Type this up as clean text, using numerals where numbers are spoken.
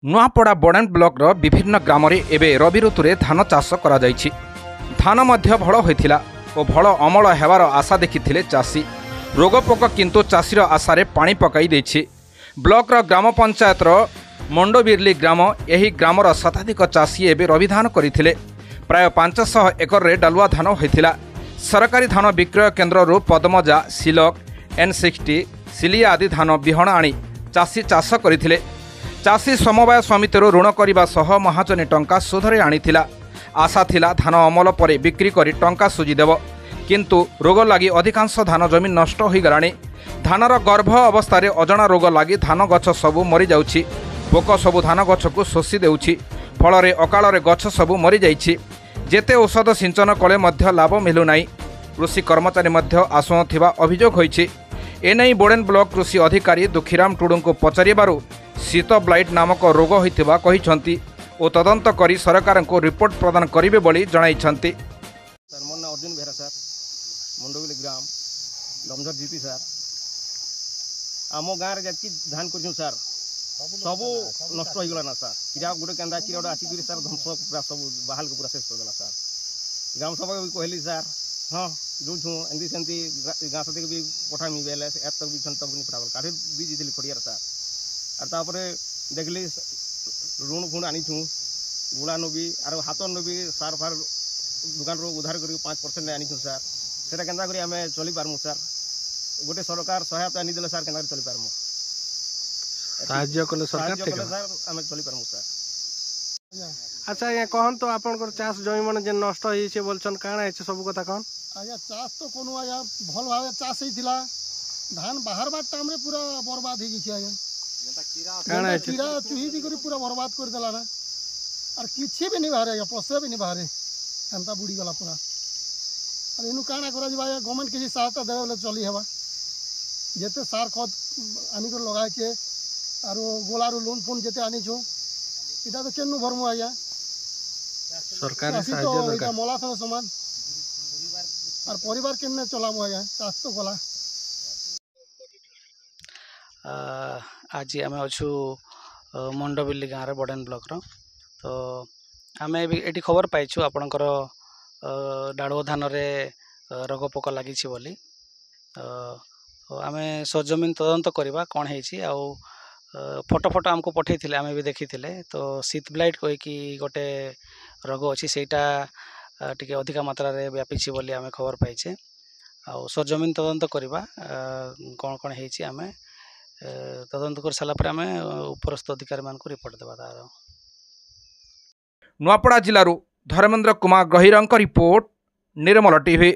Nuapada बड़ान block रो विभिन्न ग्राम रे एबे रबी ऋतु रे धान चाष करा जायछि। धान मध्य भल होइथिला ओ भल अमल हेबार आशा देखिथिले चाषी। रोगपोक किंतु चाषीर आशारे पानी पकाई दैछि। ब्लॉक रो ग्राम पंचायत रो मंडोबिरली ग्राम एही ग्रामर शताधिक चाषी एबे रबी धान करिथिले। प्राय 500 एकर रे डालुआ धान होइथिला। सरकारी धान विक्रय केन्द्र रु पद्मजा, सिलक, N60, सिलिया आदि धान बिहण आनी चाषी चाष करिथिले। चाषी समवाय समिति ऋण करने सह महाजनी टंका सुधरे आनीथिला। आशा थिला धान अमल परे बिक्री करी टंका सुझीदेव, किंतु रोग लगी अधिकांश धान जमी नष्ट हो गलानी। धानर गर्भ अवस्था अजणा रोग लगी धान गछ सबु मरी जाउछि। पोक सबु धान गछ को शोषी देउछि। फल अकाल गछ सबु मरी जाइछि। जेते औषध सिंचन कले मध्य लाभ मिलु नाही। कृषि कर्मचारी मध्य आसुनथिबा अभियोग होइछि। एनै बोडेन ब्लॉक कृषि अधिकारी दुखीराम टुडू को पचारिबारु शीत ब्लाइट नामक रोग होइथिबा कहिसंती ओ तदंत करी सरकार को रिपोर्ट प्रदान करिवे बोली जणाइछंती। सर मोर ना अर्जुन बेहरा सर, मंडोबिली ग्राम दमझर जीपी सर। आम गाँव जति धान कर सर सब नष्ट हो गला ना सर। किरा गोटे केन्दा किरा गोटे आसिक सर ध्वंस पूरा सब बाहर को पूरा शेष कर देला सर। ग्राम सभा भी कहली सर हाँ जो छू एमती सेमती गाँ साथी भी पठामी बेले एप तक भी तक नहीं पठाब काठी भी जीती खड़ियार सर। और तापर देखली ऋण फुण आनी गुड़ा नबी और हाथ नबी सार फार दुकान रो उधार कर 5% आनी सर। से आम चली पार्मु सर। गोटे सरकार सहायता नहीं देले सर के चली पार्मु सर आम चली पार्मु सर। अच्छा ये कहन तो आपन चाष जमी मन जे नष्ट होइछे बोलछन काना है सब कथा कहन। आया चाष तो कोनो आया भल भाव चाष होइथिला। धान बाहर बार टाइम रे पूरा बर्बाद हो गई आया। काना है कीड़ा चुही दी करी पूरा बर्बाद कर देला ना। और किछि भी नहीं बाहरे पसे भी नहीं बाहरे एंता बुड़ी गला पूरा। और इनु काना करा जिबा गवर्नमेंट किछि सहायता देबे बोले चली हेबा। जेते सार खत आनी कर लगाय छे और गोलारू लोन फोन जेते आनी छु इटा तो केनु भरमु आया। सरकारी सहायता दरकार मला संग समान और परिवार केने चलामु आया चाष तो गला। आज आम अच्छु मंडोबिली गाँव बड़ान ब्लॉक रो। तो आम ये खबर पाइछु आपणकर डाड़ुआ धान रे रोग पोक लगी बोली। तो आम सरजमीन तदंत करवा कौन है फोटो फोटो आमको पठे आम भी देखी। तो शीत ब्लाइट कहीकि गोटे रोग अच्छी सेटा टी अधिका मात्रा रे व्यापी बोली आम खबर पाइचे। आउ सरजमीन तदंत करवा कौन कौन है आम तदंत कर सारा पर आम उपरस्थ अधिकारी मान को रिपोर्ट देवा तार। नुआपड़ा जिलूर धर्मेन्द्र कुमार गहिरंक रिपोर्ट, निर्मल टीवी।